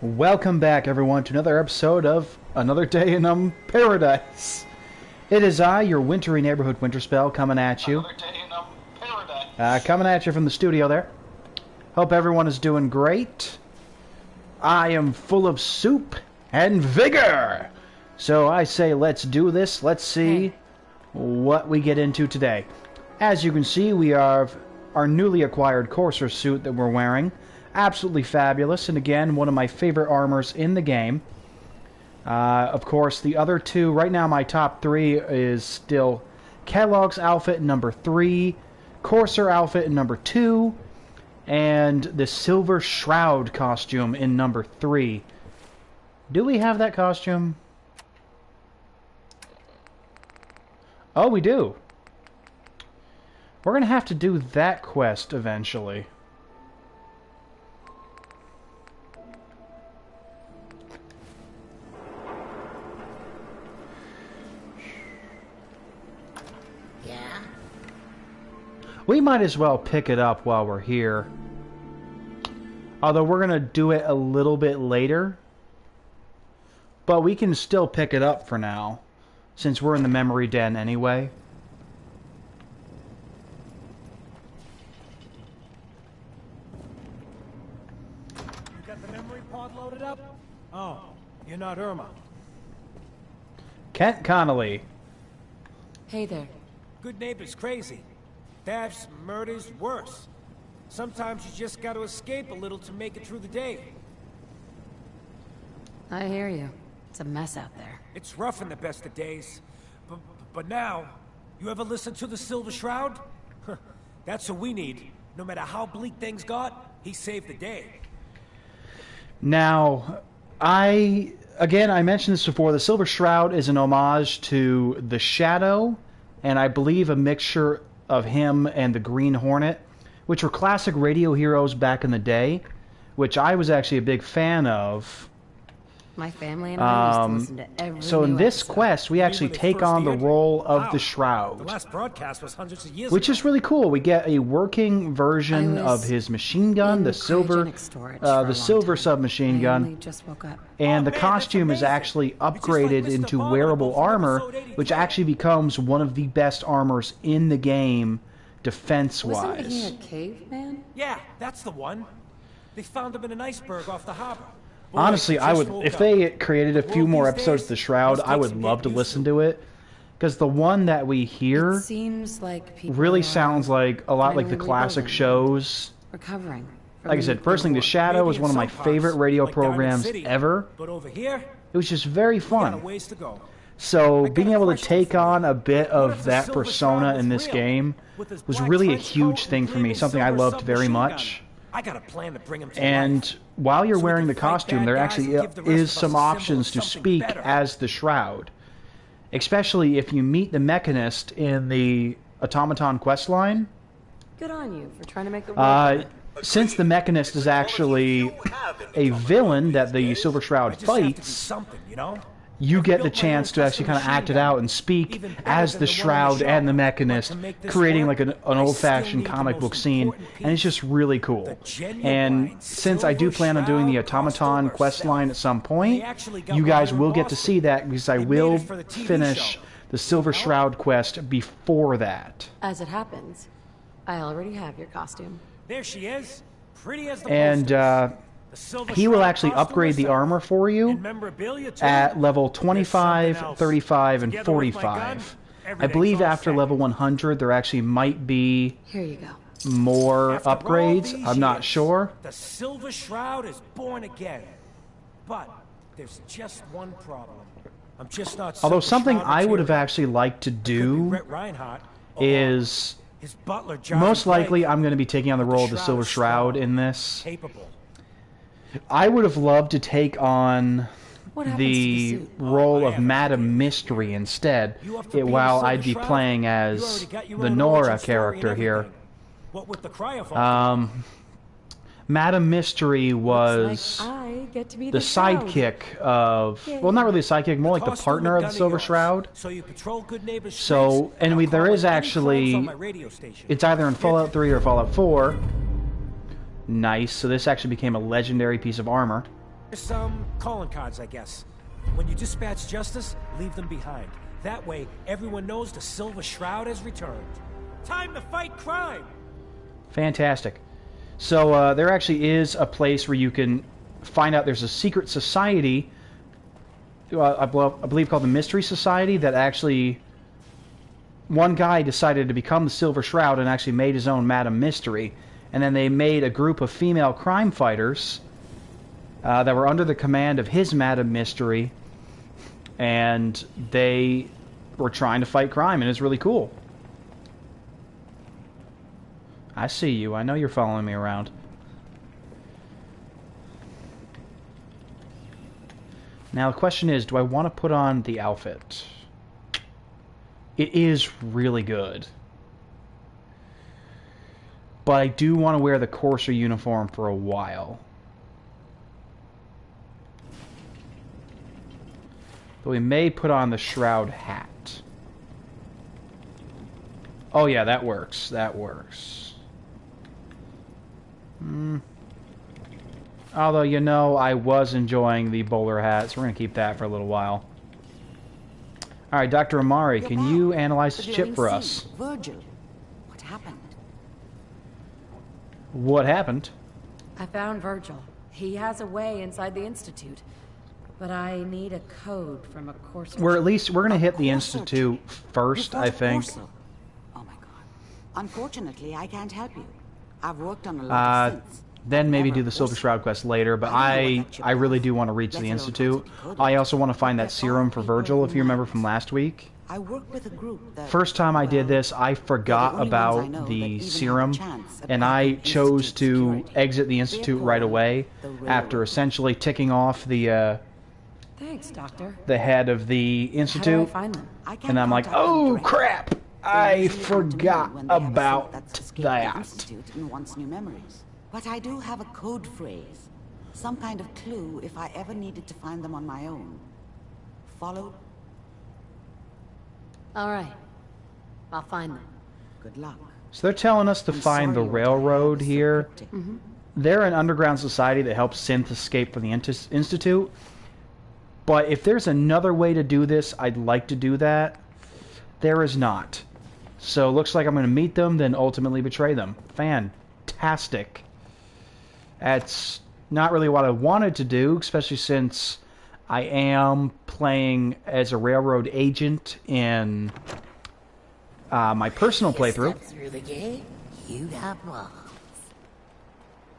Welcome back, everyone, to another episode of Another Day in Paradise. It is I, your wintry neighborhood Winterspelll, coming at you. Another day in paradise. Coming at you from the studio there. Hope everyone is doing great. I am full of soup and vigor. So I say let's do this. Let's see what we get into today. As you can see, we have our newly acquired Courser suit that we're wearing. Absolutely fabulous, and again, one of my favorite armors in the game. Of course, the other two, right now my top three is still Kellogg's outfit number 3, Courser outfit in number 2, and the Silver Shroud costume in number 3. Do we have that costume? Oh, we do. We're going to have to do that quest eventually. We might as well pick it up while we're here. Although we're going to do it a little bit later. But we can still pick it up for now, since we're in the memory den anyway. You got the memory pod loaded up? Oh, you're not Irma. Kent Connolly. Hey there. Good neighbor's crazy. Thefts, murders, worse. Sometimes you just gotta escape a little to make it through the day. I hear you. It's a mess out there. It's rough in the best of days. But now, you ever listen to the Silver Shroud? That's what we need. No matter how bleak things got, he saved the day. Now, I mentioned this before. The Silver Shroud is an homage to the Shadow, and I believe a mixture of him and the Green Hornet, which were classic radio heroes back in the day, which I was actually a big fan of. My family and I used to listen to every So in new this episode. quest, we actually take on the role of the The Shroud, last broadcast was hundreds of years which ago. is really cool. We get a working version I of was his machine gun, in the silver, cryogenic storage for a long silver time. submachine I only gun. just woke up. And the Oh, man, costume that's is amazing. actually It's just like upgraded Mr. into Abominable wearable from armor, episode 83. which actually becomes one of the best armors in the game, Wasn't he defense-wise. a caveman? Yeah, that's the one. They found him in an iceberg off the harbor. Boy, Honestly, he I just would, woke if up. they created a The few world more these episodes of days The Shroud, must I take would some love to getting listen used to it. Because the one that we hear It seems like people really are sounds like a lot like the finally classic rebuilding, shows. recovering. from Like I the said, nuclear first thing, The war. Shadow Maybe was in one of my some parts, favorite radio like Diamond programs City, ever. But over here, It was just very we got a fun. ways to go. So got being a able to question take for you. on a bit What of if the that Silver persona Shroud in was this real? game With his was black really a trench huge coat thing and for me, gleaming something I silver loved very submachine much. gun. I got a plan to bring him to And life. while you're So we wearing can the fight costume, bad there guys actually and give the rest is of us some a symbol options of to something speak better. as the Shroud. Especially if you meet the Mechanist in the Automaton quest line. Good on you for trying to make the world better. Since the Mechanist is actually a villain that the Silver Shroud I just have to do fights, something, you know? you I've get the built my chance own to actually custom kind of act it machine out gun, and speak even better as than the the one in the Shroud show. and the But Mechanist, to make this creating work, like an I old-fashioned still need comic the book most scene, important and it's piece. just really cool. The genuine And since I do Silver plan on doing the Shroud crossed Automaton over quest south. line at some point, They actually got you guys one will in get to Boston. see that because I They made will it for the TV finish show. the Silver Shroud quest before that. As it happens, I already have your costume. There she is, pretty as the And posters. The Silver he will Shroud actually costume upgrade the herself. armor for And you memorabilia, too. at level There's 25, something else. 35, and Together with my gun, 45. I everything's believe all after set. level 100 there actually might be Here you go. more After all upgrades. these I'm not years, sure. The Silver Shroud is born again. But there's just one problem. I'm just not Although Silver something Shroud I would have material. actually liked to Could be do Rhett Reinhardt, or is his butler, Jarvis most likely Blake. I'm going to be taking on the But role of the Shroud Silver is Shroud strong, in this. capable. I would have loved to take on What happens to the the suit? role I of have Madam Mystery instead, You up for being while Silver I'd be Shroud? playing You as already got your the own Nora origin story character and here. everything. What with the cryophone? Madam Mystery was Like I get to be the Shroud. sidekick of, well, not really a sidekick, more like the Costume partner and of the gun Silver yours. Shroud. So you patrol good neighbors' So, streets, and I'll there call is in any actually, calls on my radio station. it's either in Fallout 3 or Fallout 4. Nice, so this actually became a legendary piece of armor. Some calling cards, I guess. When you dispatch justice, leave them behind. That way, everyone knows the Silver Shroud has returned. Time to fight crime! Fantastic. So, there actually is a place where you can find out there's a secret society, I believe called the Mystery Society, that actually... One guy decided to become the Silver Shroud and actually made his own Madam Mystery. And then they made a group of female crime fighters that were under the command of his Madam Mystery. And they were trying to fight crime, and it's really cool. I see you. I know you're following me around. Now the question is, do I want to put on the outfit? It is really good. But I do want to wear the Courser uniform for a while. But we may put on the Shroud hat. Oh yeah, that works. That works. Although, you know, I was enjoying the bowler hat, so we're going to keep that for a little while. Alright, Dr. Amari, can you analyze this chip for us? Virgil, what happened? What happened? I found Virgil. He has a way inside the Institute. But I need a code from a course. We're going to hit the Institute first, I think. Oh my god. Unfortunately, I can't help you. I've worked on a lot of things. Then maybe do the Silver Shroud quest later, but I really do want to reach the Institute. I also want to find that serum for Virgil, if you remember from last week. I work with a group that, First time I did this, I forgot about the serum, and I chose to exit the Institute right away after essentially ticking off the Thanks, Doctor. the head of the Institute. How do I find them? And I'm like, oh crap! I forgot about that. And wants new memories. But I do have a code phrase. Some kind of clue if I ever needed to find them on my own. Follow? All right. I'll find them. Good luck. So they're telling us to find the railroad here. They're an underground society that helps synths escape from the Institute. But if there's another way to do this, I'd like to do that. There is not. So it looks like I'm going to meet them, then ultimately betray them. Fantastic. That's not really what I wanted to do, especially since I am playing as a railroad agent in my personal playthrough. Through the gate, you got balls.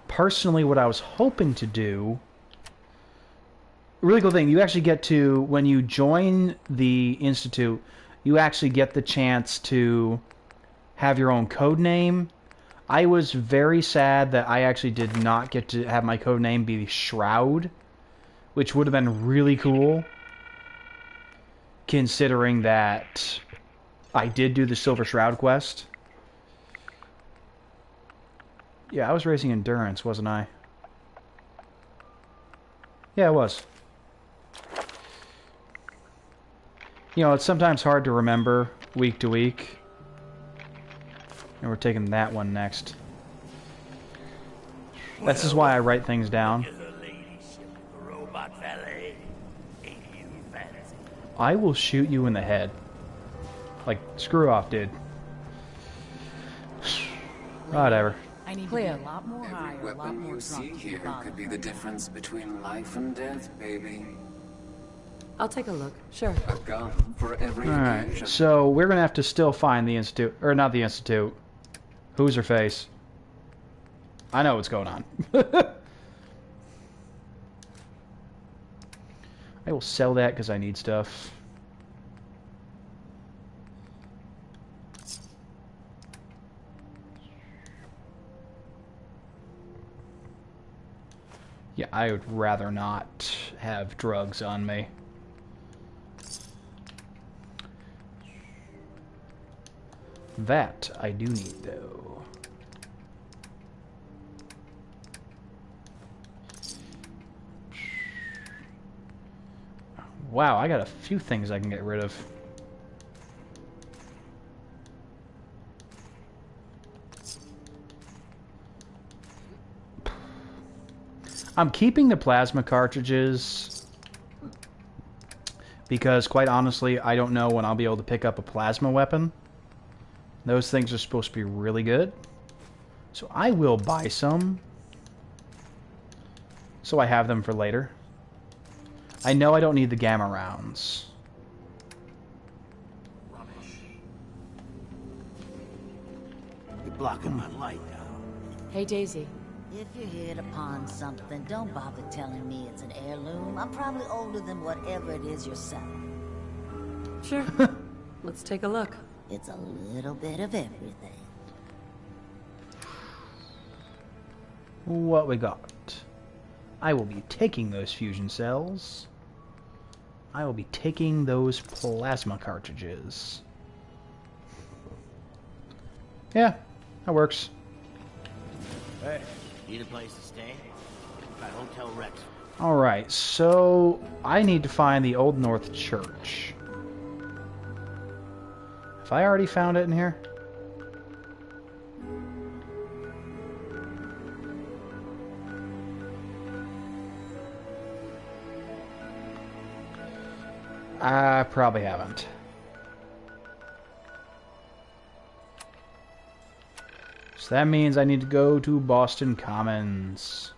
Personally, what I was hoping to do... Really cool thing, you actually get to, when you join the Institute, you actually get the chance to have your own code name. I was very sad that I actually did not get to have my code name be Shroud, which would have been really cool, considering that I did do the Silver Shroud quest. Yeah, I was racing endurance, wasn't I? Yeah, I was. You know, it's sometimes hard to remember week to week. And we're taking that one next. This is why I write things down. I will shoot you in the head. Like, screw off, dude. Whatever. I need Cleo. to be a lot more high, Every a lot weapon more you see drunk to here bother. could be the difference between life and death, baby. I'll take a look. Sure. A gun for every Alright, occasion. so we're gonna have to still find the Institute. Or not the Institute. Who's her face? I know what's going on. I will sell that because I need stuff. Yeah, I would rather not have drugs on me. That I do need, though. Wow, I got a few things I can get rid of. I'm keeping the plasma cartridges because, quite honestly, I don't know when I'll be able to pick up a plasma weapon. Those things are supposed to be really good. So I will buy some, so I have them for later. I know I don't need the gamma rounds. You're blocking my light now. Hey, Daisy. If you're here to pawn something, don't bother telling me it's an heirloom. I'm probably older than whatever it is you're selling. Sure. Let's take a look. It's a little bit of everything. What we got? I will be taking those fusion cells. I will be taking those plasma cartridges. Yeah, that works. Hey, need a place to stay? Got Hotel Rex. Alright, so I need to find the Old North Church. Have I already found it in here? I probably haven't. So that means I need to go to Boston Commons.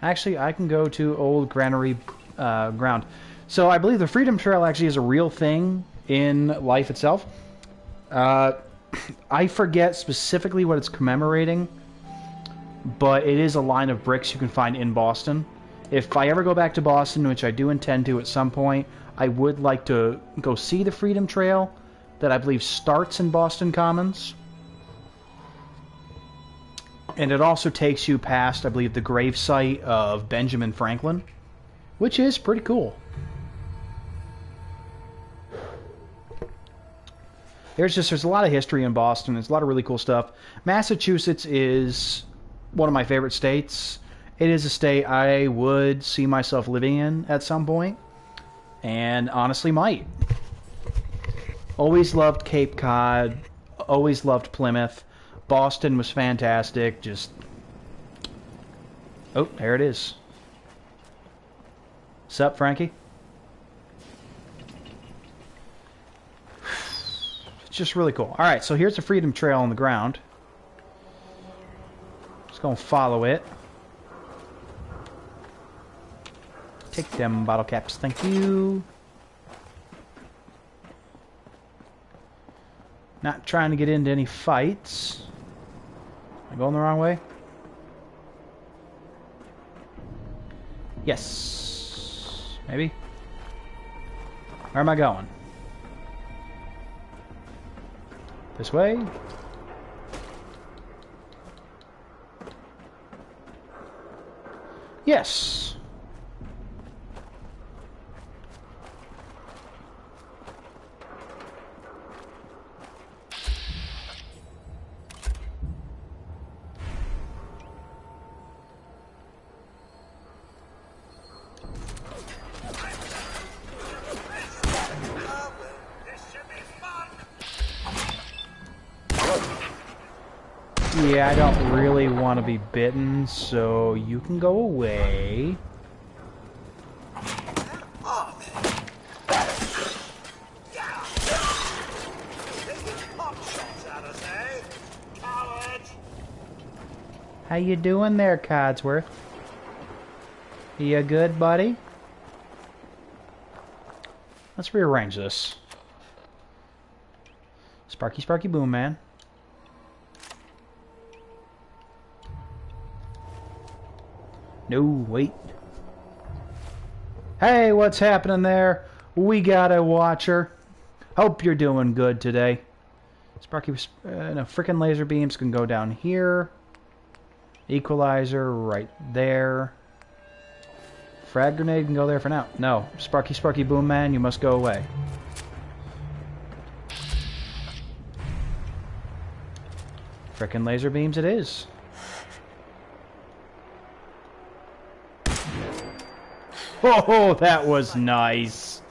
Actually, I can go to Old Granary Ground. So I believe the Freedom Trail actually is a real thing in life itself. I forget specifically what it's commemorating, but it is a line of bricks you can find in Boston. If I ever go back to Boston, which I do intend to at some point, I would like to go see the Freedom Trail that I believe starts in Boston Commons. And it also takes you past, I believe, the gravesite of Benjamin Franklin, which is pretty cool. There's a lot of history in Boston. There's a lot of really cool stuff. Massachusetts is one of my favorite states. It is a state I would see myself living in at some point, and honestly might. Always loved Cape Cod, always loved Plymouth. Boston was fantastic, just... Oh, there it is. Sup, Frankie? It's just really cool. Alright, so here's the Freedom Trail on the ground. Just gonna follow it. Take them bottle caps, thank you. Not trying to get into any fights. Am I going the wrong way? Yes. Maybe? Where am I going? This way? Yes. Yeah, I don't really want to be bitten, so you can go away. How you doing there, Codsworth? You good, buddy? Let's rearrange this. Sparky, Sparky, boom, man. No, wait. Hey, what's happening there? We got a watcher. Hope you're doing good today. Sparky, no, frickin' laser beams can go down here. Equalizer right there. Frag grenade can go there for now. No, Sparky, Sparky, boom, man, you must go away. Frickin' laser beams it is. Oh, that was nice.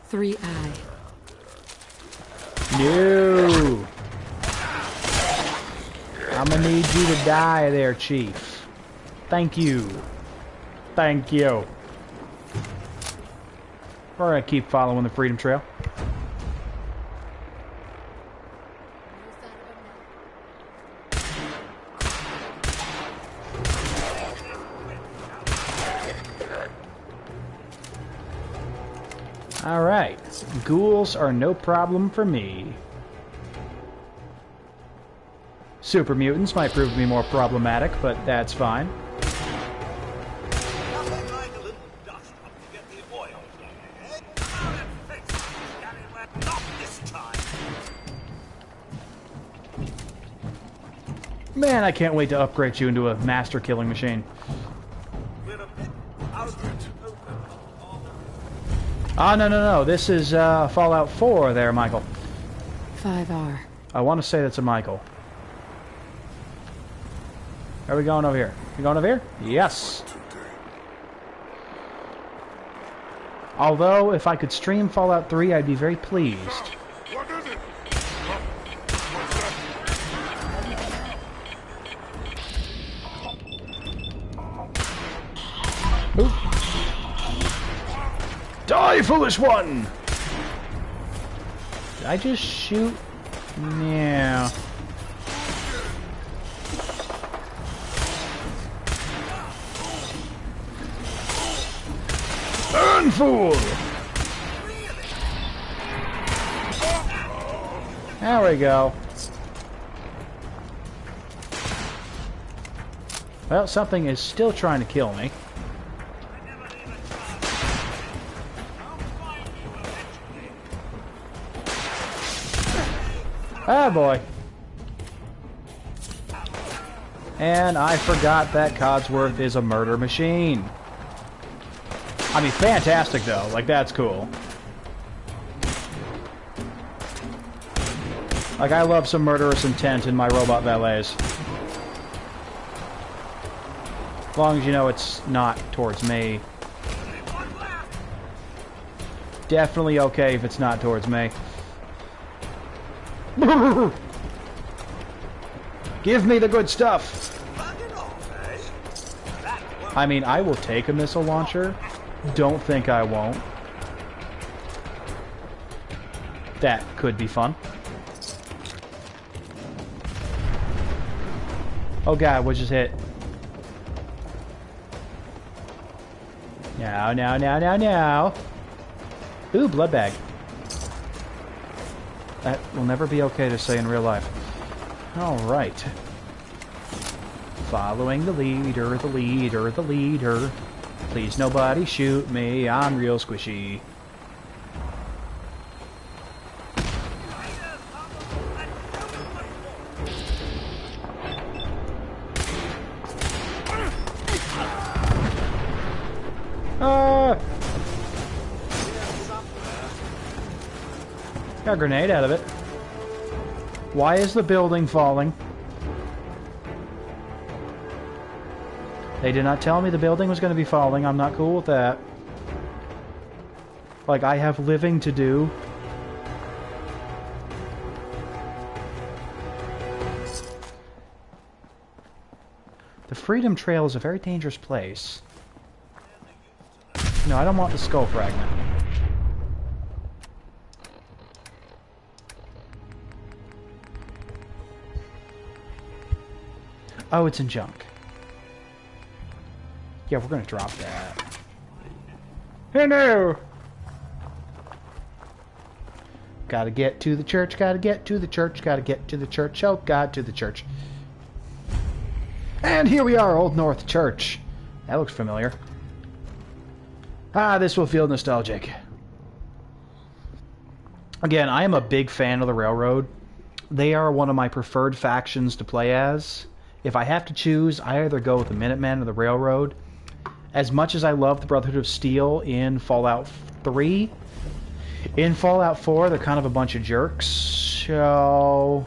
Three eye. No. I'm gonna need you to die there, Chief. Thank you. Thank you. We're gonna keep following the Freedom Trail. Alright. Ghouls are no problem for me. Super mutants might prove to be more problematic, but that's fine. Man, I can't wait to upgrade you into a master killing machine. Ah, no. This is Fallout 4 there, Michael. 5R. I want to say that's a Michael. Are we going over here? You going over here? Yes. Although, if I could stream Fallout 3, I'd be very pleased. What is it? Oop. Die, foolish one! Did I just shoot? Yeah. Burn, fool! There we go. Well, something is still trying to kill me. Ah, boy. And I forgot that Codsworth is a murder machine. I mean, fantastic, though. Like, that's cool. Like, I love some murderous intent in my robot valets. As long as you know it's not towards me. Definitely okay if it's not towards me. Give me the good stuff! I mean, I will take a missile launcher. Don't think I won't. That could be fun. Oh god, what just hit? Now. Ooh, blood bag. That will never be okay to say in real life. Alright. Following the leader. Please nobody shoot me, I'm real squishy. Got a grenade out of it. Why is the building falling? They did not tell me the building was going to be falling. I'm not cool with that. Like, I have living to do. The Freedom Trail is a very dangerous place. No, I don't want the skull fragment. Oh, it's in junk. Yeah, we're gonna drop that. Hey, no! Gotta get to the church, gotta get to the church, gotta get to the church, oh god, to the church. And here we are, Old North Church. That looks familiar. Ah, this will feel nostalgic. Again, I am a big fan of the Railroad. They are one of my preferred factions to play as. If I have to choose, I either go with the Minutemen or the Railroad. As much as I love the Brotherhood of Steel in Fallout 3, in Fallout 4, they're kind of a bunch of jerks, so...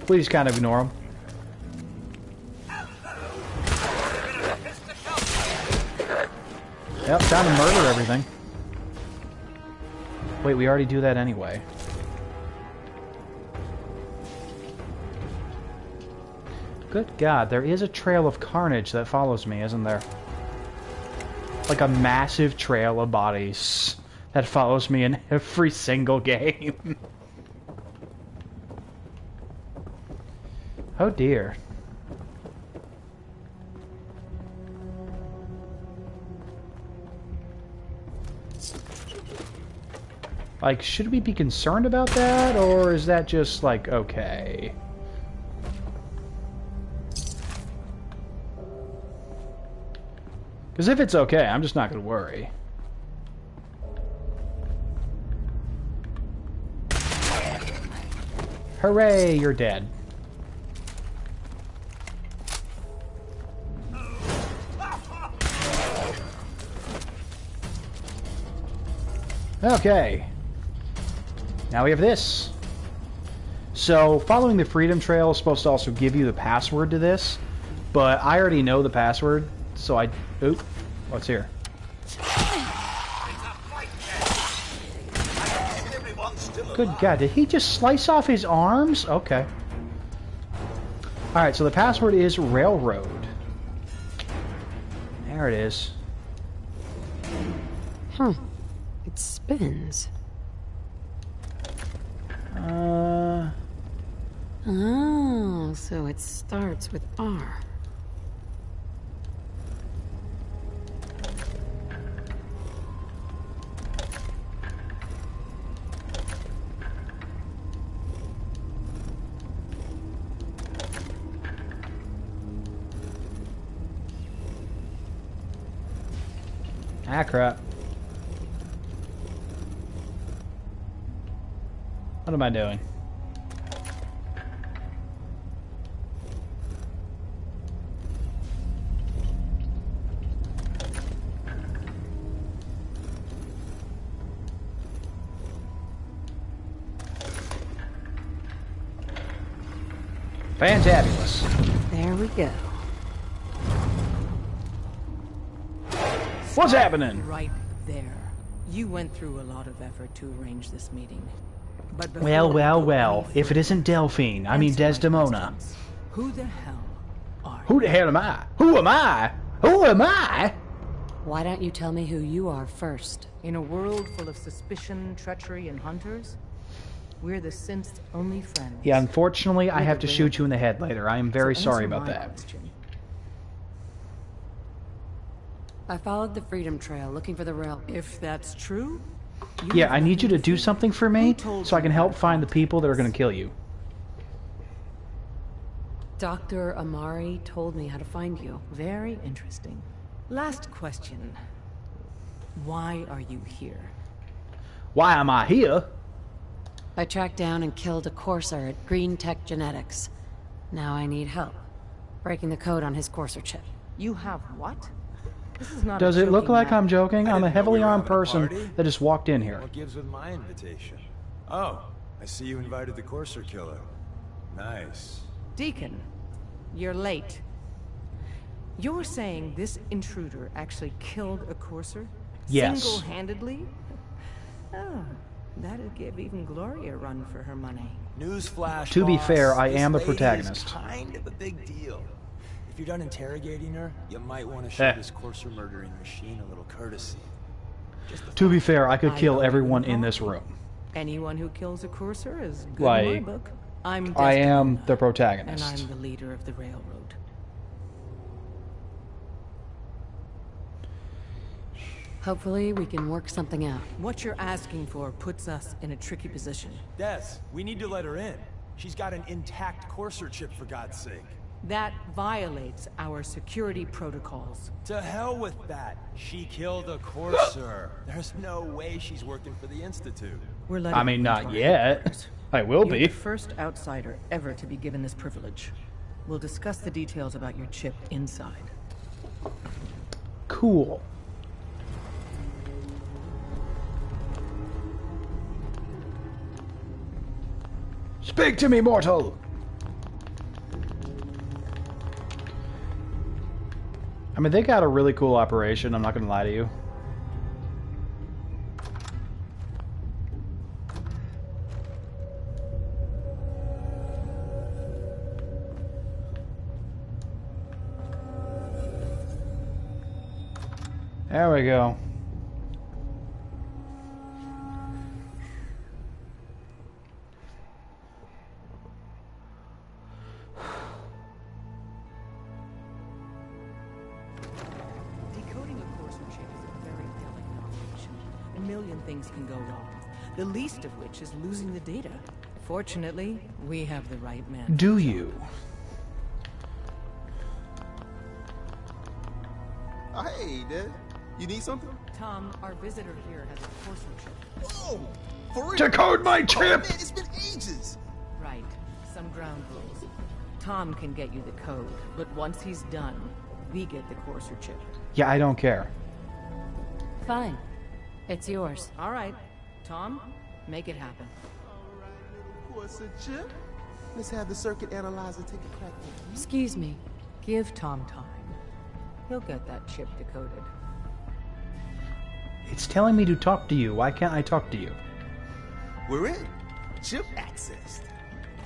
please kind of ignore them. Yep, time to murder everything. Wait, we already do that anyway. Good God, there is a trail of carnage that follows me, isn't there? Like a massive trail of bodies that follows me in every single game. Oh dear. Like, should we be concerned about that, or is that just, like, okay? Because if it's okay, I'm just not going to worry. Hooray, you're dead. Okay. Now we have this. So, following the Freedom Trail is supposed to also give you the password to this, but I already know the password, so I... Oop. What's here? Good God, did he just slice off his arms? Okay. Alright, so the password is Railroad. There it is. Huh. It spins. Oh, so it starts with R. Ah, crap. What am I doing? Fantabulous. There we go. What's happening? Right there. You went through a lot of effort to arrange this meeting. But Well. If it isn't Delphine, I mean Desdemona. Who the hell are Who the hell am I? Who am I? Who am I? Why don't you tell me who you are first? In a world full of suspicion, treachery, and hunters, we're the synth's only friends. Yeah, unfortunately, I have to shoot you in the head later. I am very sorry about that. Question. I followed the Freedom Trail looking for the rail. If that's true... Yeah, I need you to do something for me so I can help find the people that are going to kill you. Dr. Amari told me how to find you. Very interesting. Last question. Why are you here? Why am I here? I tracked down and killed a courser at Green Tech Genetics. Now I need help. Breaking the code on his courser chip. You have what? This is not Does it look like I'm joking? I'm a heavily armed having a person party? that just walked in here. What gives with my invitation? Oh, I see you invited the Courser Killer. Nice. Deacon, you're late. You're saying this intruder actually killed a courser? Yes. Single-handedly? Oh, that'd give even Gloria a run for her money. Newsflash, To be boss, fair, I this am the lady is protagonist. kind of a big deal. If you're done interrogating her, you might want to show this Courser murdering machine a little courtesy. To be fair, I could kill everyone in this room. Anyone who kills a courser is good in Like, my book. I'm I am Desdemona, the protagonist. and I'm the leader of the railroad. Hopefully we can work something out. What you're asking for puts us in a tricky position. Des, we need to let her in. She's got an intact Courser chip, for God's sake. That violates our security protocols. To hell with that. She killed a Courser. There's no way she's working for the Institute. We're letting I mean, you not into our yet. headquarters. I will You're be. the first outsider ever to be given this privilege. We'll discuss the details about your chip inside. Cool. Speak to me, mortal! I mean, they got a really cool operation, I'm not gonna lie to you. There we go. Decoding a courser chip is a very delicate operation. A million things can go wrong, the least of which is losing the data. Fortunately, we have the right man. Do you? Hey, Dad. You need something? Tom, our visitor here has a courser chip. Whoa! For real? Decode my Oh, chip! man, it's been ages! Right. Some ground rules. Tom can get you the code, but once he's done, we get the courser chip. Yeah, I don't care. Fine. It's yours. All right. Tom, make it happen. Courser chip? Let's have the circuit analyzer take a crack at it. Excuse me. Give Tom time. He'll get that chip decoded. It's telling me to talk to you. Why can't I talk to you? We're in. Chip accessed.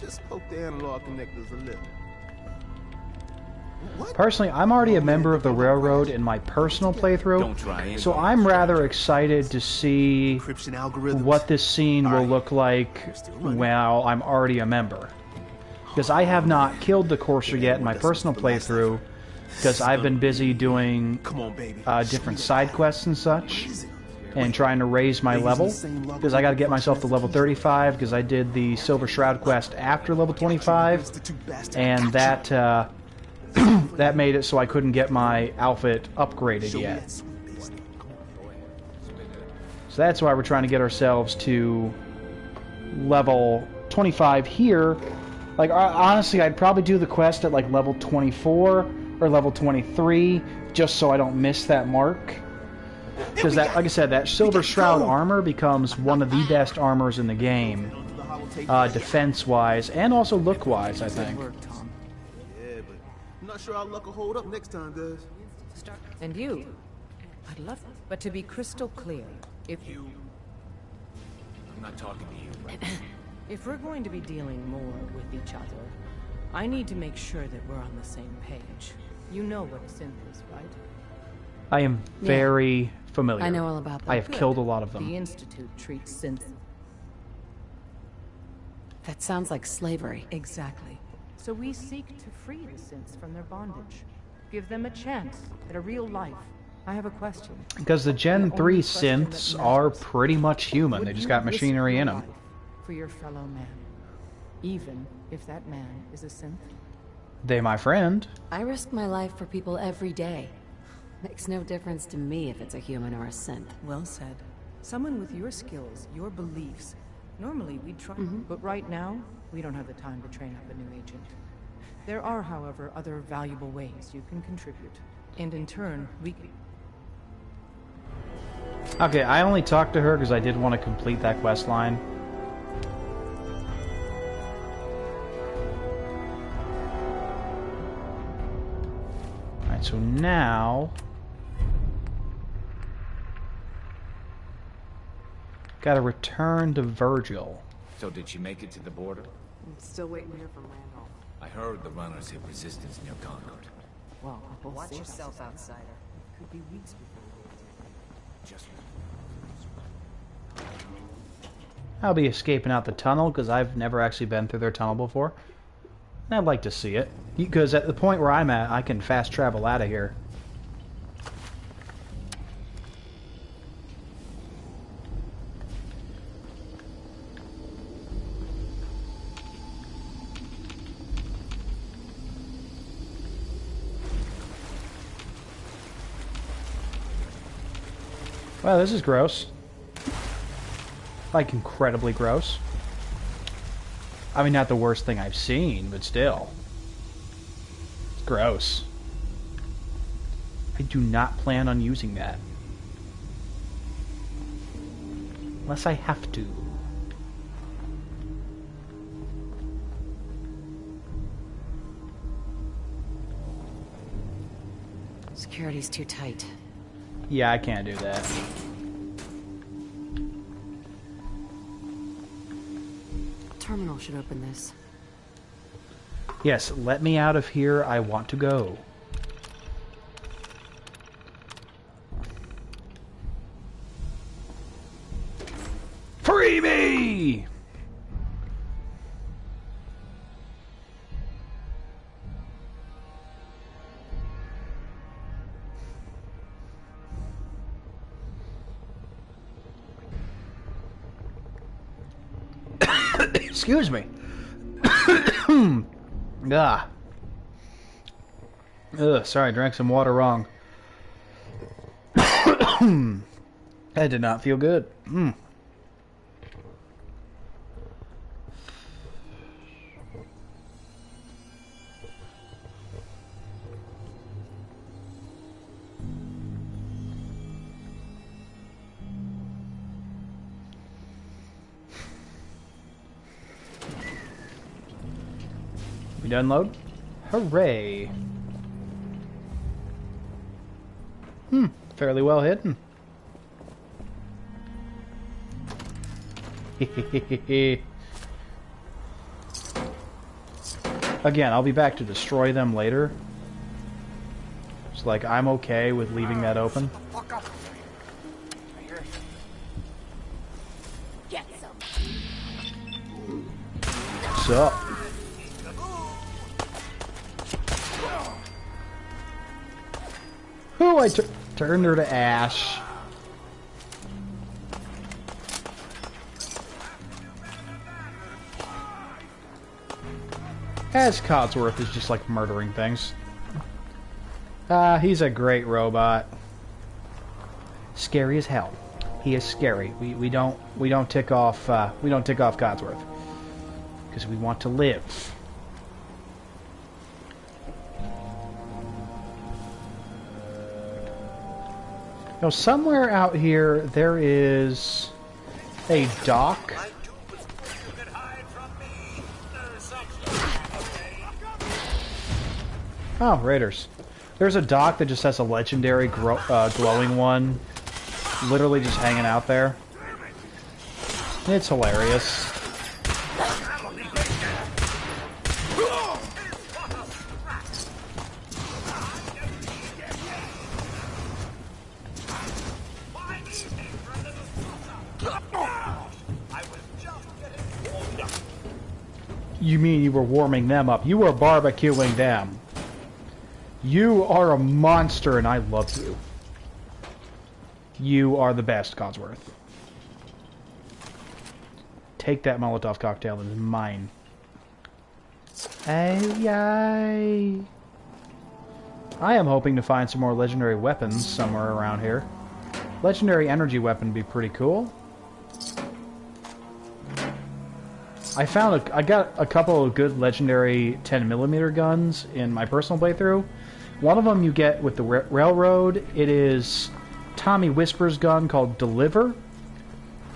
Just poke the analog connectors a little. What? Personally, I'm already a member of the Railroad in my personal playthrough, so I'm rather excited to see what this scene will look like while I'm already a member. Because I have not killed the Courser yet in my personal playthrough, because I've been busy doing different side quests and such, and trying to raise my level, because I got to get myself to level 35, because I did the Silver Shroud quest after level 25, and that that made it so I couldn't get my outfit upgraded yet. So that's why we're trying to get ourselves to level 25 here. Like, honestly, I'd probably do the quest at like level 24 or level 23, just so I don't miss that mark. Because that, like I said, that Silver Shroud armor becomes one of the best armors in the game, defense-wise and also look-wise, I think. Yeah, but I'm not sure our luck will hold up next time, guys. And you? I'd love it. But to be crystal clear, if you... I'm not talking to you. If we're going to be dealing more with each other, I need to make sure that we're on the same page. You know what a synth is, right? I am very familiar. I know all about them. I have killed a lot of them. The Institute treats synths. That sounds like slavery. Exactly. So we seek to free the synths from their bondage. Give them a chance at a real life. I have a question. Because the Gen 3 synths are pretty much human. They just got machinery in them. For your fellow man, even if that man is a synth? They my friend. I risk my life for people every day. Makes no difference to me if it's a human or a synth. Well said. Someone with your skills, your beliefs. Normally we'd try, but right now, we don't have the time to train up a new agent. There are, however, other valuable ways you can contribute. And in turn, we can... Okay, I only talked to her because I did want to complete that quest line. Alright, so now... gotta return to Virgil. So did she make it to the border? I'm still waiting to hear from Randolph. I heard the runners hit resistance near Concord. Well, watch yourself, outsider. Could be weeks before we get Just... I'll be escaping out the tunnel because I've never actually been through their tunnel before. And I'd like to see it. Because at the point where I'm at, I can fast travel out of here. Wow, this is gross. Like, incredibly gross. I mean, not the worst thing I've seen, but still. It's gross. I do not plan on using that. Unless I have to. Security's too tight. Yeah, I can't do that. Terminal should open this. Yes, let me out of here. I want to go. Hooray! Excuse me. Ah. Ugh, sorry, I drank some water wrong. That did not feel good. We done load? Hooray. Fairly well hidden. Again, I'll be back to destroy them later. It's like, I'm okay with leaving that open. What's up? Ooh, I turned her to ash. As Codsworth is just like murdering things. He's a great robot. Scary as hell. He is scary. We don't tick off Codsworth because we want to live. Now, somewhere out here there is a dock. Oh, raiders. There's a dock that just has a legendary glowing one literally just hanging out there. It's hilarious. You mean you were warming them up? You were barbecuing them. You are a monster and I love you. You are the best, Codsworth. Take that Molotov cocktail, it is mine. Ay, yay. I am hoping to find some more legendary weapons somewhere around here. Legendary energy weapon would be pretty cool. I got a couple of good legendary 10mm guns in my personal playthrough. One of them you get with the railroad. It is Tommy Whisper's gun called Deliver,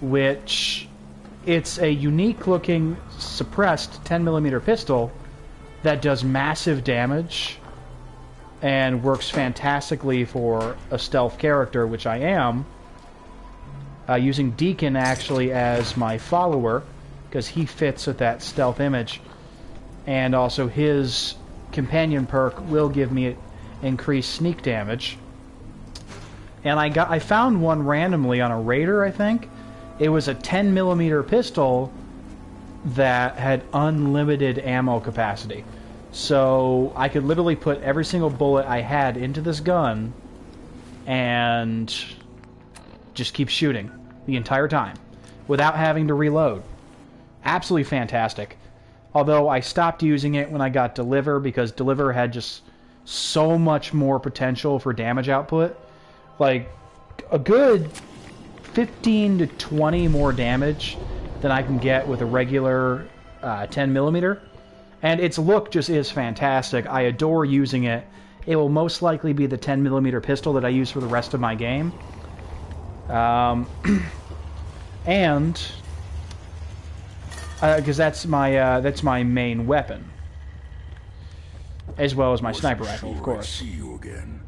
which it's a unique looking suppressed 10mm pistol that does massive damage and works fantastically for a stealth character, which I am, using Deacon actually as my follower because he fits with that stealth image, and also his companion perk will give me increased sneak damage. And I found one randomly on a raider, I think. It was a 10mm pistol that had unlimited ammo capacity. So I could literally put every single bullet I had into this gun and just keep shooting the entire time without having to reload. Absolutely fantastic. Although I stopped using it when I got Deliver because Deliver had just so much more potential for damage output. Like a good 15 to 20 more damage than I can get with a regular 10mm. And its look just is fantastic. I adore using it. It will most likely be the 10mm pistol that I use for the rest of my game. And because that's my main weapon, as well as my sniper rifle, of course. I see you again.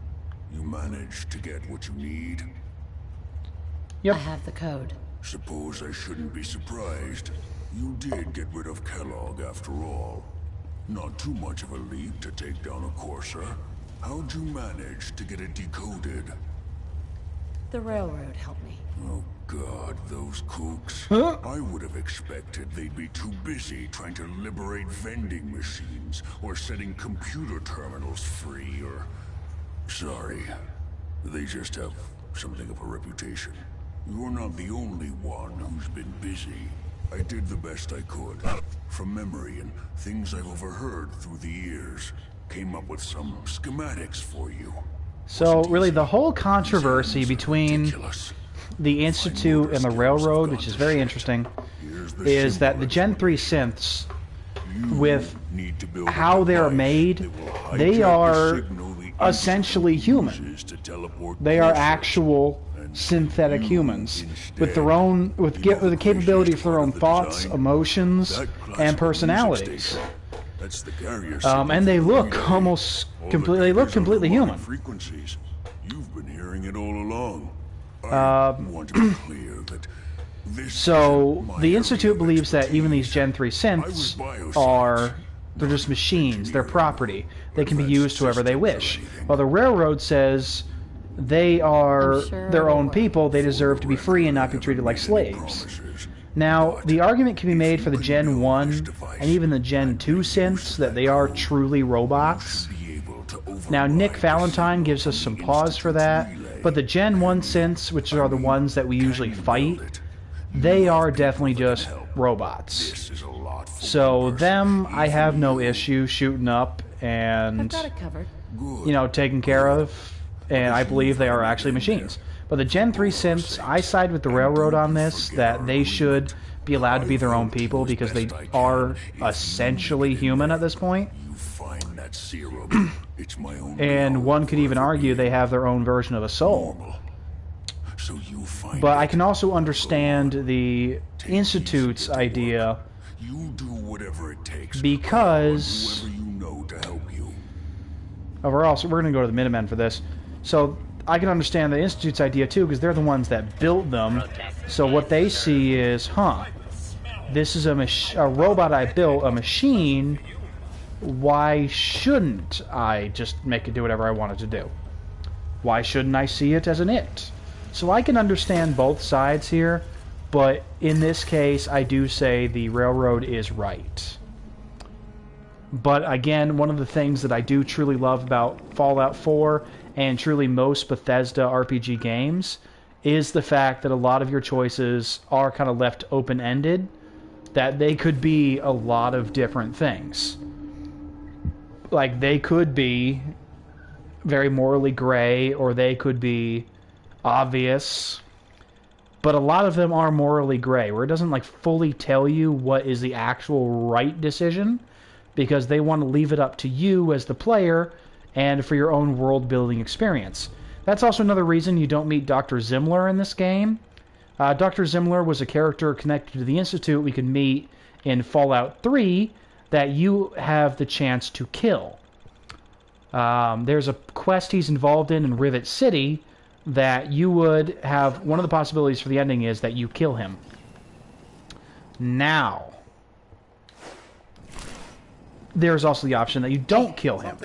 You managed to get what you need? Yep. I have the code. Suppose I shouldn't be surprised. You did get rid of Kellogg after all. Not too much of a leap to take down a Courser. How'd you manage to get it decoded? The railroad helped me. Oh, God, those kooks. I would have expected they'd be too busy trying to liberate vending machines or setting computer terminals free or... Sorry. They just have something of a reputation. You're not the only one who's been busy. I did the best I could. From memory and things I've overheard through the years. Came up with some schematics for you. So, really, the whole controversy between the Institute and the Railroad, which is very interesting, is that the Gen 3 synths, with how they're made, they are essentially human. They are actual synthetic humans with their own, with the capability for their own thoughts, emotions, and personalities. And they look almost completely. They look completely human. You've been hearing it all along. So the Institute believes that even these Gen 3 synths they're just machines. They're property. They can be used however they wish. While the Railroad says they are their own people, they deserve to be free and not be treated like slaves. Now, the argument can be made for the Gen 1 and even the Gen 2 synths that they are truly robots. Now, Nick Valentine gives us some pause for that, but the Gen 1 synths, which are the ones that we usually fight, they are definitely just robots. So them, I have no issue shooting up and, you know, taking care of, and I believe they are actually machines. But the Gen 3 synths, I side with the Railroad on this, that they should be allowed to be their own people because they are essentially human at this point. And one could even argue they have their own version of a soul. But I can also understand the Institute's idea because overall, so we're going to go to the Minutemen for this. So I can understand the Institute's idea too, because they're the ones that built them. So what they see is, this is a robot I built, a machine. Why shouldn't I just make it do whatever I want it to do? Why shouldn't I see it as an it? So I can understand both sides here, but in this case, I do say the Railroad is right. But again, one of the things that I do truly love about Fallout 4 and truly most Bethesda RPG games is the fact that a lot of your choices are kind of left open-ended, that they could be a lot of different things. Like, they could be very morally gray, or they could be obvious, but a lot of them are morally gray, where it doesn't, like, fully tell you what is the actual right decision, because they want to leave it up to you as the player and for your own world-building experience. That's also another reason you don't meet Dr. Zimmler in this game. Dr. Zimmler was a character connected to the Institute we could meet in Fallout 3 that you have the chance to kill. There's a quest he's involved in Rivet City that you would have... One of the possibilities for the ending is that you kill him. Now, there's also the option that you don't kill him.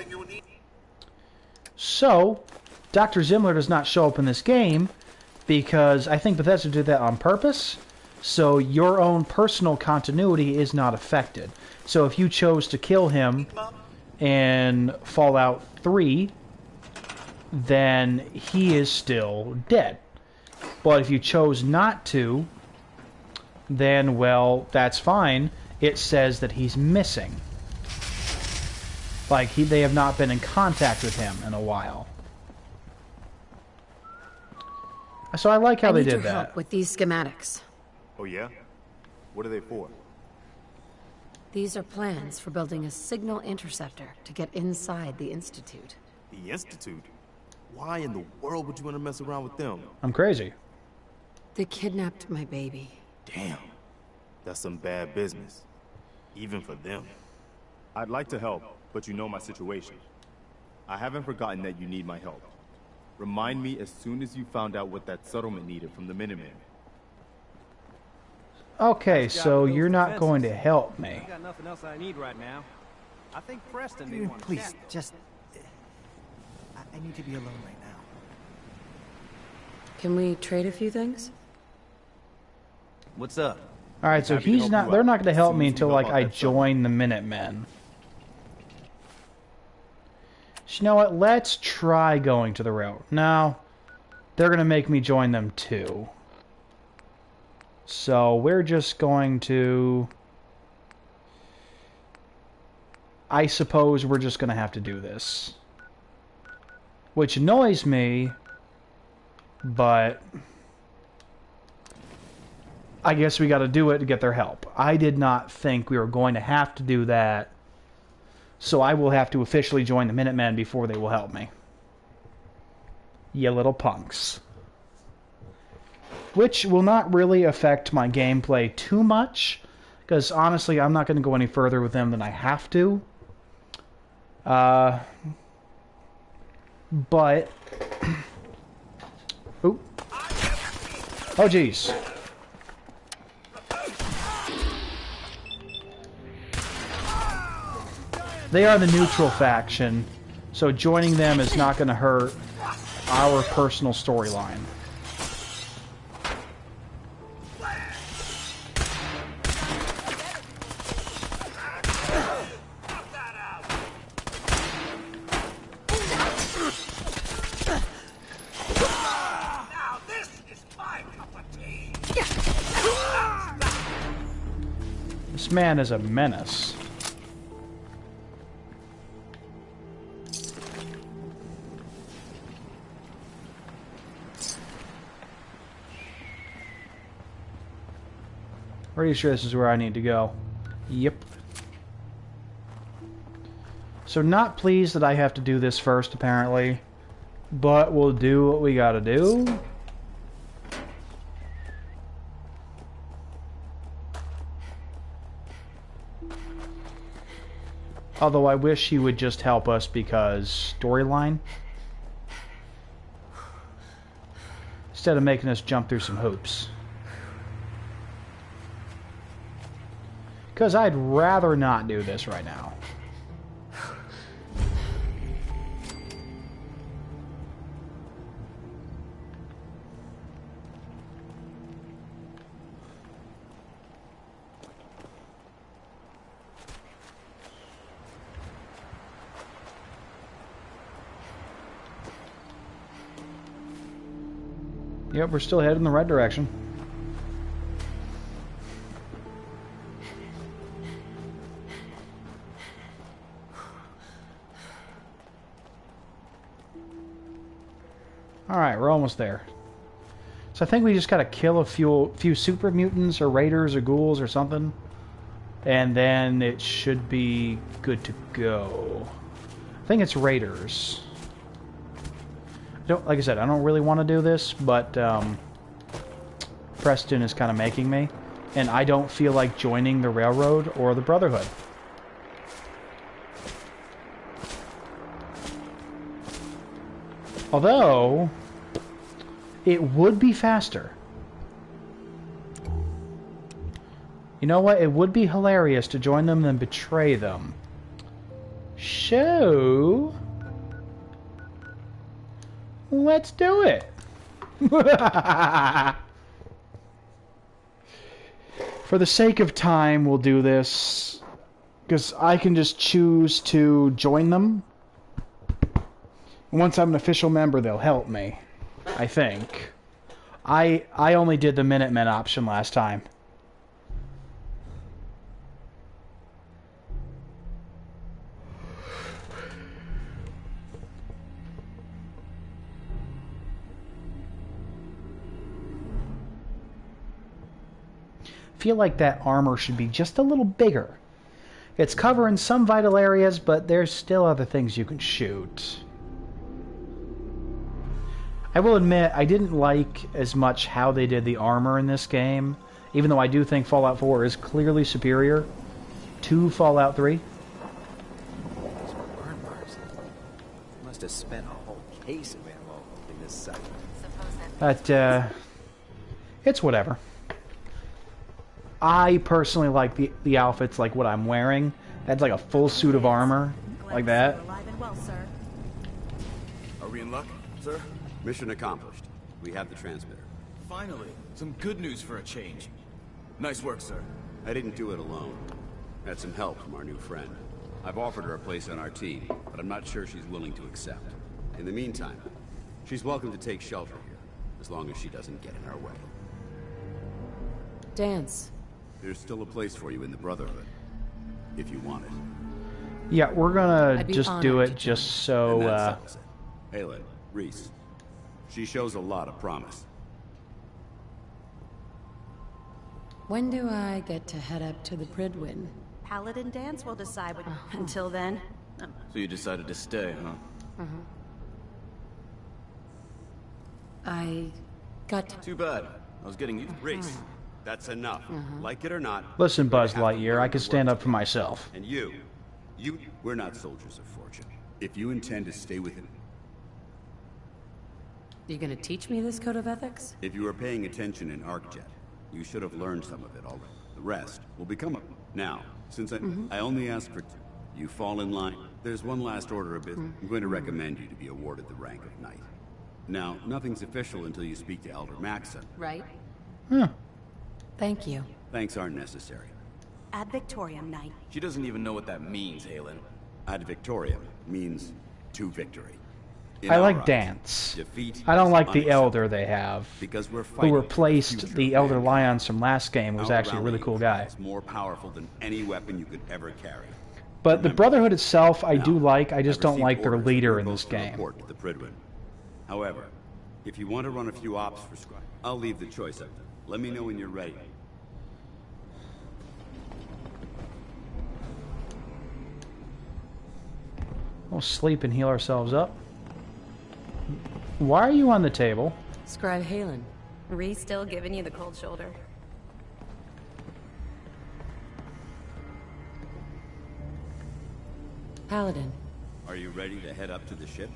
So, Dr. Zimmler does not show up in this game because I think Bethesda did that on purpose, so your own personal continuity is not affected. So if you chose to kill him in Fallout 3, then he is still dead. But if you chose not to, then, well, that's fine. It says that he's missing. Like, they have not been in contact with him in a while. So I like how they did that. Help with these schematics. Oh yeah? What are they for? These are plans for building a signal interceptor to get inside the Institute. The Institute? Why in the world would you want to mess around with them? I'm crazy. They kidnapped my baby. Damn. That's some bad business. Even for them. I'd like to help, but you know my situation. I haven't forgotten that you need my help. Remind me as soon as you found out what that settlement needed from the Minutemen. Okay, so you're not going to help me. I got nothing else I need right now. I think Preston may want to Please, chat. just... I need to be alone right now. Can we trade a few things? What's up? All right, so he's not. They're not going to help me until like I join the Minutemen. So you know what? Let's try going to the railroad. No, they're going to make me join them too. So we're just going to. I suppose we're just going to have to do this, which annoys me, but I guess we got to do it to get their help. I did not think we were going to have to do that, so I will have to officially join the Minutemen before they will help me. You little punks. Which will not really affect my gameplay too much, because honestly, I'm not going to go any further with them than I have to. But... Ooh. Oh, jeez. They are the neutral faction, so joining them is not going to hurt our personal storyline. This man is a menace. Pretty sure this is where I need to go. Yep. So not pleased that I have to do this first, apparently. But we'll do what we gotta do. Although I wish he would just help us because storyline. Instead of making us jump through some hoops. Because I'd rather not do this right now. Yep, we're still headed in the right direction. Alright, we're almost there. So I think we just gotta kill a few super mutants or raiders or ghouls or something. And then it should be good to go. I think it's raiders. Like I said, I don't really want to do this, but Preston is kind of making me. And I don't feel like joining the Railroad or the Brotherhood. Although, it would be faster. You know what? It would be hilarious to join them and betray them. So, let's do it. For the sake of time, we'll do this. Because I can just choose to join them. Once I'm an official member, they'll help me. I think. I only did the Minutemen option last time. Feel like that armor should be just a little bigger. It's covering some vital areas, but there's still other things you can shoot. I will admit, I didn't like as much how they did the armor in this game, even though I do think Fallout 4 is clearly superior to Fallout 3. Those burn marks. Must have spent a whole case of ammo in this site. But, it's whatever. I personally like the outfits like what I'm wearing. That's like a full suit of armor, like that. Are we in luck, sir? Mission accomplished. We have the transmitter. Finally, some good news for a change. Nice work, sir. I didn't do it alone. Had some help from our new friend. I've offered her a place on our team, but I'm not sure she's willing to accept. In the meantime, she's welcome to take shelter here, as long as she doesn't get in our way. Dance. There's still a place for you in the Brotherhood, if you want it. Yeah, we're gonna I'd be just do honored it to just so, And that settles it. Halen, Reese. She shows a lot of promise. When do I get to head up to the Pridwin? Paladin Dance will decide what... Until then... So you decided to stay, huh? I got to... Too bad. I was getting used to Reese, that's enough. Like it or not... Listen, you're gonna Buzz have to Lightyear, learn I to can work stand up for together. myself. And we're not soldiers of fortune. If you intend to stay with him... You gonna teach me this code of ethics? If you were paying attention in ArcJet, you should have learned some of it already. The rest will become a... Now, since I only ask for two, you fall in line. There's one last order of business. I'm going to recommend you to be awarded the rank of Knight. Now, nothing's official until you speak to Elder Maxon. Right. Huh. Thank you. Thanks aren't necessary. Ad Victoriam, Knight. She doesn't even know what that means, Halen. Ad Victoriam means to victory. In I our like eyes, Dance. defeat I don't is like the unacceptable. Elder they have. Because we're Who fighting replaced for the the future Elder of Lions from last game was Our actually a really rallying cool cry guy. is more powerful than any weapon you could ever carry. But the Brotherhood itself, I do like. I just I've don't received like their orders leader that in we're this both to game. report to the Pridwin. However, if you want to run a few ops for Scribe, I'll leave the choice up to you. Let me know when you're ready. We'll sleep and heal ourselves up. Why are you on the table? Scribe Halen. Reese still giving you the cold shoulder. Paladin. Are you ready to head up to the ship?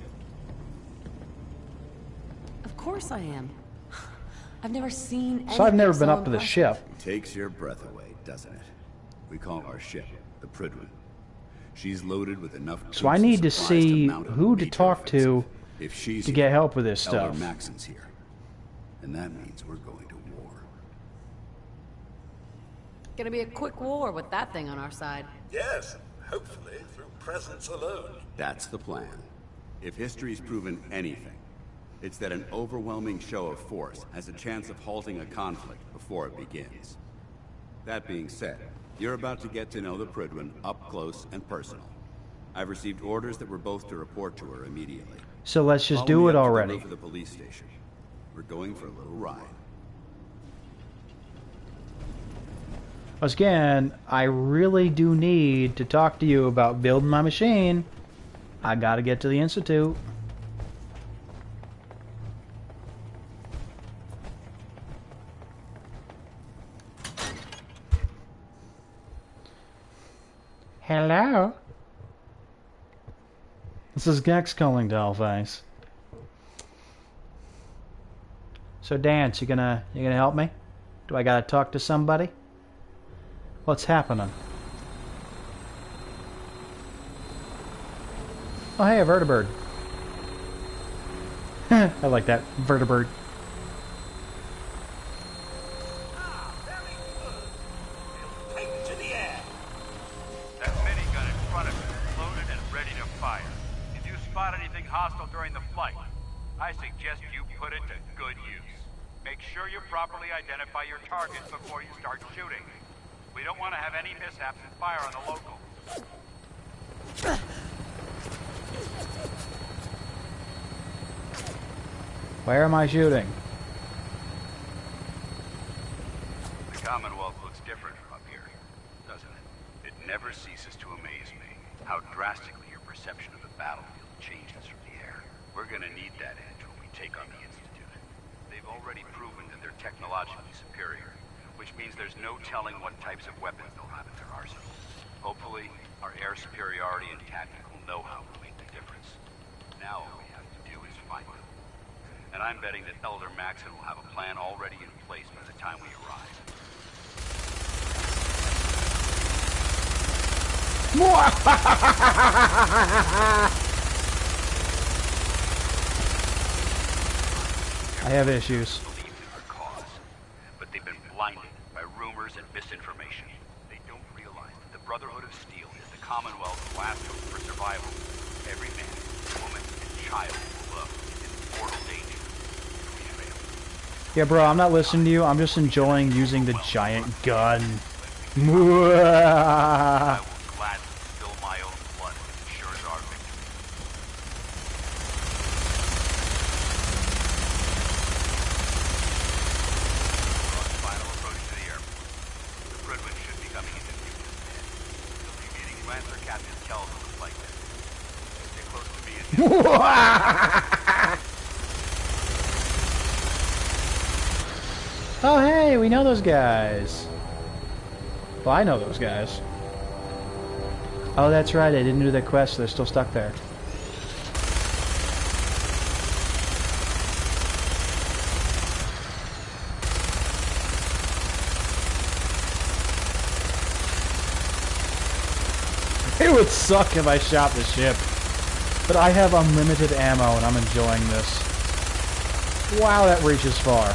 Of course I am. I've never seen anything So I've never so been up to the impressive. ship. Takes your breath away, doesn't it? We call our ship the Pridwin. She's loaded with enough. So I troops and need to supplies see mount a who to major talk to If she's to here, get help with this Elder stuff. Maxon's here, and that means we're going to war. Gonna be a quick war with that thing on our side. Yes, hopefully through presence alone. That's the plan. If history's proven anything, it's that an overwhelming show of force has a chance of halting a conflict before it begins. That being said, you're about to get to know the Pridwin up close and personal. I've received orders that we're both to report to her immediately. So let's just Follow do me it up to the already. roof of the police station. We're going for a little ride. Once again, I really do need to talk to you about building my machine. I gotta get to the Institute. Hello? This is Gex calling, Dollface. So Dance, you gonna help me? Do I gotta talk to somebody? What's happening? Oh hey, a vertibird. I like that. Vertibird. Take to the air. That minigun in front of you is loaded and ready to fire. If you spot anything hostile during the flight, I suggest you put it to good use. Make sure you properly identify your target before you start shooting. We don't want to have any mishaps and fire on the local. Where am I shooting? The Commonwealth looks different from up here, doesn't it? It never ceases to amaze me how drastically your perception of the battlefield changes from the air. We're gonna need that edge when we take on the Institute. They've already proven that they're technologically superior, which means there's no telling what types of weapons they'll have in their arsenal. Hopefully, our air superiority and tactical know-how will make the difference. Now all we have to do is find them. And I'm betting that Elder Maxon will have a plan already in place by the time we arrive. I have issues. Believe in our cause, but they've been blinded by rumors rumors and misinformation. They don't realize that the Brotherhood of Steel is the Commonwealth's last hope for survival. Every man, woman, and child below is in mortal danger. If we fail. Yeah, bro, I'm not listening to you. I'm just enjoying using the giant gun. I will gladly spill my own blood if it ensures our victory. We're on the final approach to the airport. The Pridwin should be coming into view this minute. You'll be meeting Lancer Captain Kells on the flight deck. Stay close to me and Oh, hey, we know those guys. Well, I know those guys. Oh, that's right, I didn't do that quest, so they're still stuck there. It would suck if I shot the ship. But I have unlimited ammo and I'm enjoying this. Wow, that reaches far.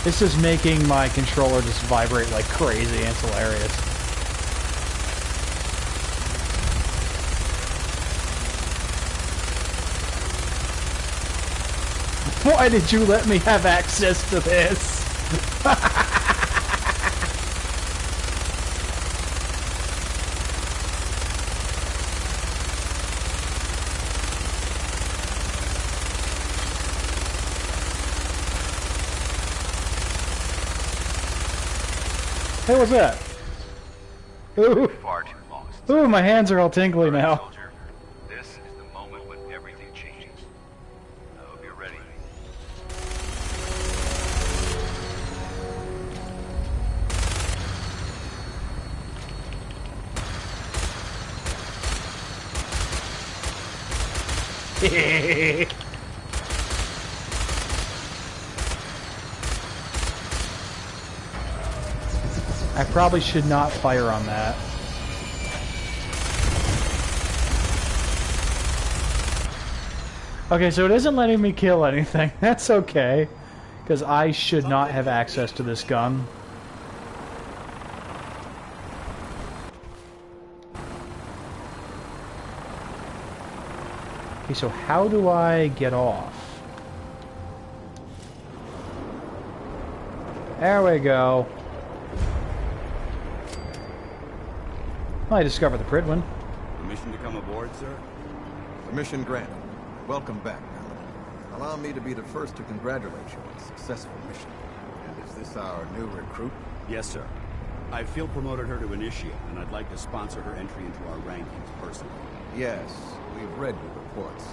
This is making my controller just vibrate like crazy, and it's hilarious. Why did you let me have access to this? Hey, what's that? Ooh. Ooh, my hands are all tingly now. this is the moment when everything changes. I hope you're ready. I probably should not fire on that. Okay, so it isn't letting me kill anything. That's okay, because I should not have access to this gun. Okay, so how do I get off? There we go. Well, I discovered the Pridwin. Permission to come aboard, sir? Permission granted. Welcome back, Paladin. Allow me to be the first to congratulate you on a successful mission. And is this our new recruit? Yes, sir. I feel promoted her to initiate, and I'd like to sponsor her entry into our rankings personally. Yes, we've read your reports.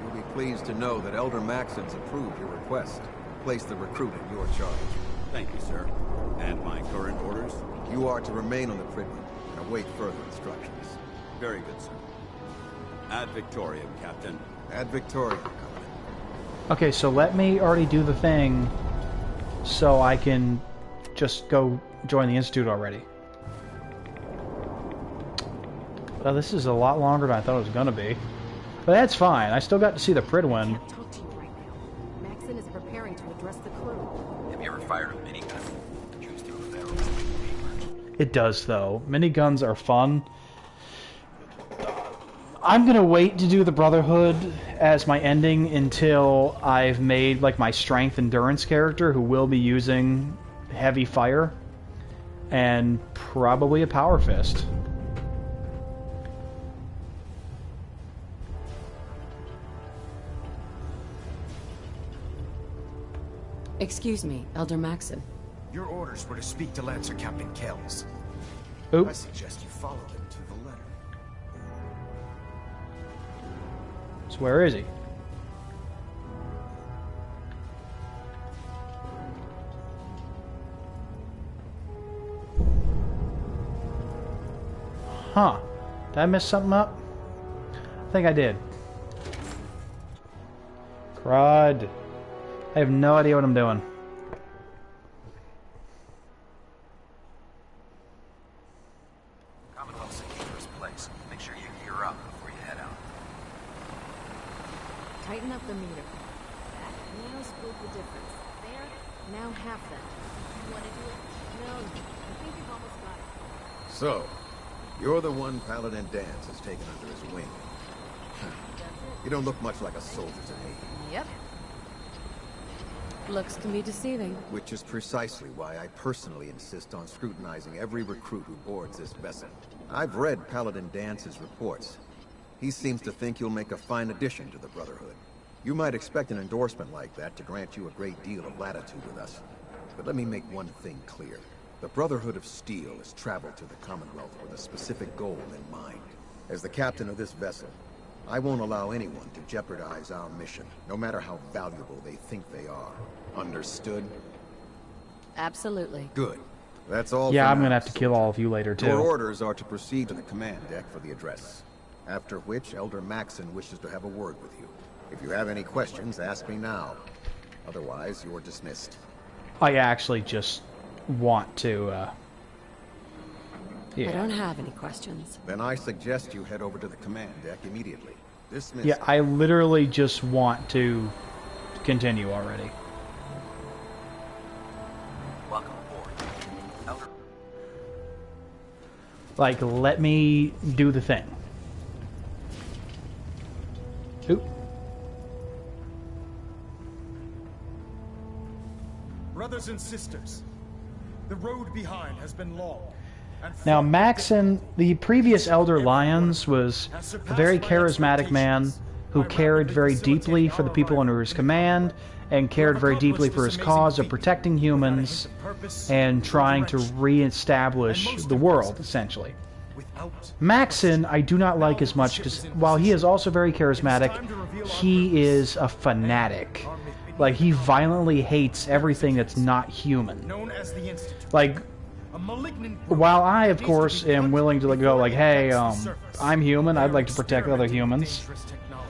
You'll be pleased to know that Elder Maxon's approved your request to place the recruit in your charge. Thank you, sir. And my current orders? You are to remain on the Pridwin and await further instructions. Very good, sir. Ad Victoriam, Captain. Ad Victoriam, Commandant. Okay, so let me already do the thing so I can just go join the Institute already. Well, this is a lot longer than I thought it was going to be. But that's fine. I still got to see the Pridwin. I can't talk to you right now. Maxon is preparing to address the crew. Have you ever fired a minigun? Choose to if that It does, though. Miniguns are fun. I'm going to wait to do the Brotherhood as my ending until I've made like my strength endurance character who will be using heavy fire and probably a power fist. Excuse me, Elder Maxon. Your orders were to speak to Lancer Captain Kells. Oop. I suggest you follow him to the letter. So where is he? Huh. Did I mess something up? I think I did. Crud. I have no idea what I'm doing. Commonwealth's a dangerous place. Make sure you gear up before you head out. Tighten up the meter. That nail's now half that. You want to do it? No, I think you've almost got it. So, you're the one Paladin Dance has taken under his wing. You don't look much like a soldier to me. Yep. Looks can be deceiving. Which is precisely why I personally insist on scrutinizing every recruit who boards this vessel. I've read Paladin Dance's reports. He seems to think you'll make a fine addition to the Brotherhood. You might expect an endorsement like that to grant you a great deal of latitude with us. But let me make one thing clear. The Brotherhood of Steel has traveled to the Commonwealth with a specific goal in mind. As the captain of this vessel, I won't allow anyone to jeopardize our mission, no matter how valuable they think they are. Understood? Absolutely. Good. That's all. Yeah, for I'm now, gonna have to kill all of you later, too. Your orders are to proceed to the command deck for the address. After which, Elder Maxon wishes to have a word with you. If you have any questions, ask me now. Otherwise, you're dismissed. I actually just want to, yeah. I don't have any questions. Then I suggest you head over to the command deck immediately. Dismissed. Yeah, I literally just want to continue already. Welcome aboard. Elder. Like, let me do the thing. Oop. Brothers and sisters, the road behind has been long. Now, Maxon, the previous Elder Lyons, was a very charismatic man who cared very deeply for the people under his command and cared very deeply for his cause of protecting humans and trying to re-establish the world, essentially. Maxon, I do not like as much because while he is also very charismatic, he is a fanatic. Like, he violently hates everything that's not human. Like, while I, of course, am willing to go like, hey, I'm human, I'd like to protect other humans,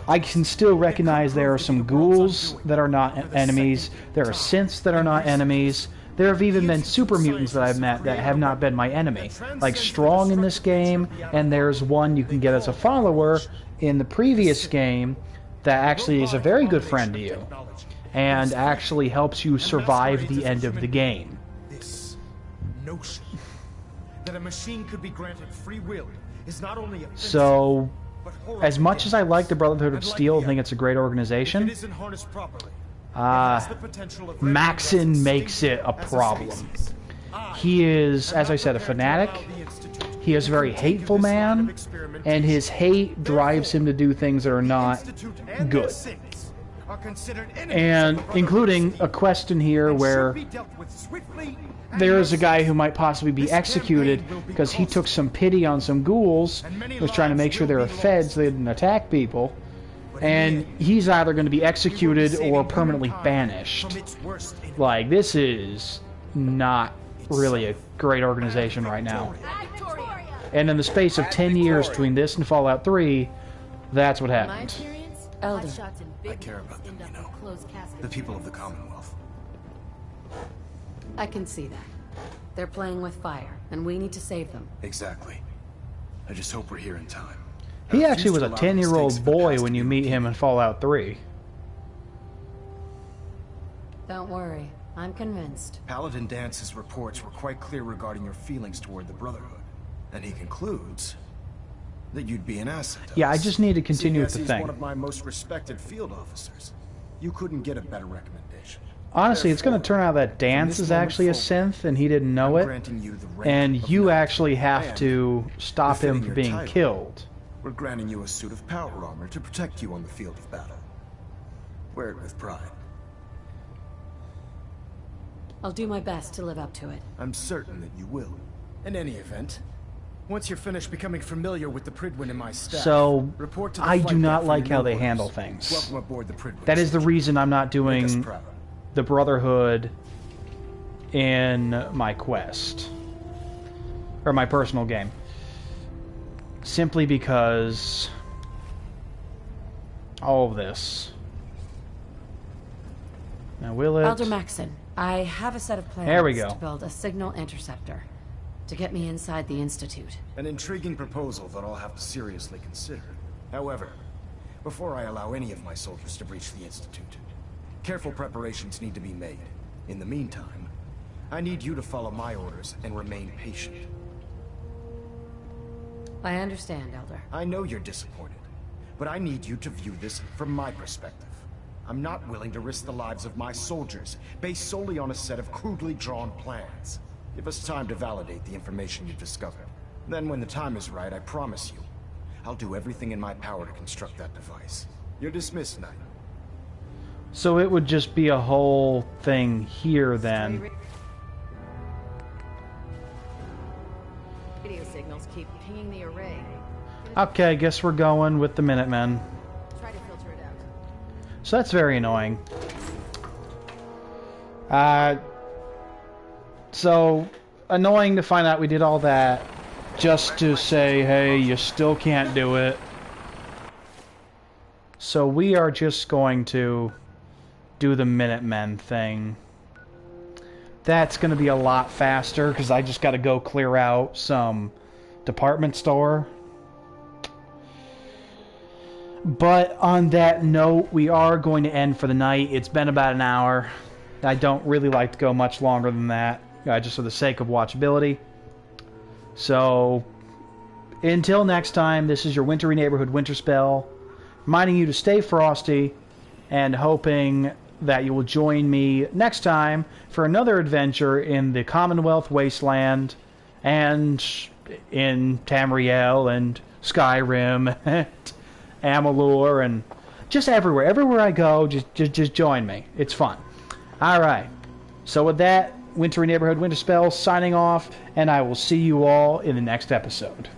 I can still recognize there are some ghouls that are not enemies, there are synths that are not enemies, there have even been super mutants that I've met that have not been my enemy. Like Strong in this game, and there's one you can get as a follower in the previous game that actually is a very good friend to you, and actually helps you survive the end of the game. This notion that a machine could be granted free will is not only offensive, So, as much as I like the Brotherhood of Steel and think it's a great organization, Maxon makes it a problem. He is, as I said, a fanatic. He is a very hateful man, and his hate drives him to do things that are not good. And including a quest in here where there is a guy who might possibly be executed because he took some pity on some ghouls, was trying to make sure they were fed so they didn't attack people, and he's either going to be executed or permanently banished. Like, this is not really a great organization right now. And in the space of 10 years between this and Fallout 3, that's what happened. Elder. I care about them, you know. The people of the Commonwealth. I can see that. They're playing with fire, and we need to save them. Exactly. I just hope we're here in time. He actually was a 10-year-old boy when you meet him in Fallout 3. Don't worry. I'm convinced. Paladin Dance's reports were quite clear regarding your feelings toward the Brotherhood. And he concludes that you'd be an asset. Yeah, I just need to continue with the he's thing. one of my most respected field officers. You couldn't get a better recommendation. Honestly, it's going to turn out that Dance is actually a synth, and he didn't know it, and you actually have to stop him from being killed. We're granting you a suit of power armor to protect you on the field of battle. Wear it with pride. I'll do my best to live up to it. I'm certain that you will. In any event, once you're finished becoming familiar with the Pridwin in my staff, So, report to the I flight do not deck for like your how new they orders. handle things. Welcome aboard the Pridwin. That is the reason I'm not doing the Brotherhood in my quest. Or my personal game. Simply because all of this. Now will it... Elder Maxon, I have a set of plans There we go. to build a signal interceptor to get me inside the Institute. An intriguing proposal that I'll have to seriously consider. However, before I allow any of my soldiers to breach the Institute, careful preparations need to be made. In the meantime, I need you to follow my orders and remain patient. I understand, Elder. I know you're disappointed, but I need you to view this from my perspective. I'm not willing to risk the lives of my soldiers based solely on a set of crudely drawn plans. Give us time to validate the information you've discovered. Then when the time is right, I promise you, I'll do everything in my power to construct that device. You're dismissed, Knight. So it would just be a whole thing here then. Radio signals keep pinging the array. Okay, guess we're going with the Minutemen. Try to filter it out. So that's very annoying. So annoying to find out we did all that just to say, hey, you still can't do it. So we are just going to do the Minutemen thing. That's going to be a lot faster because I just got to go clear out some department store. But on that note, we are going to end for the night. It's been about an hour. I don't really like to go much longer than that, just for the sake of watchability. So, until next time, this is your wintry neighborhood Winterspell, reminding you to stay frosty and hoping that you will join me next time for another adventure in the Commonwealth Wasteland and in Tamriel and Skyrim and Amalur and just everywhere. Everywhere I go, just join me. It's fun. Alright. So with that, Wintry Neighborhood Winterspell signing off, and I will see you all in the next episode.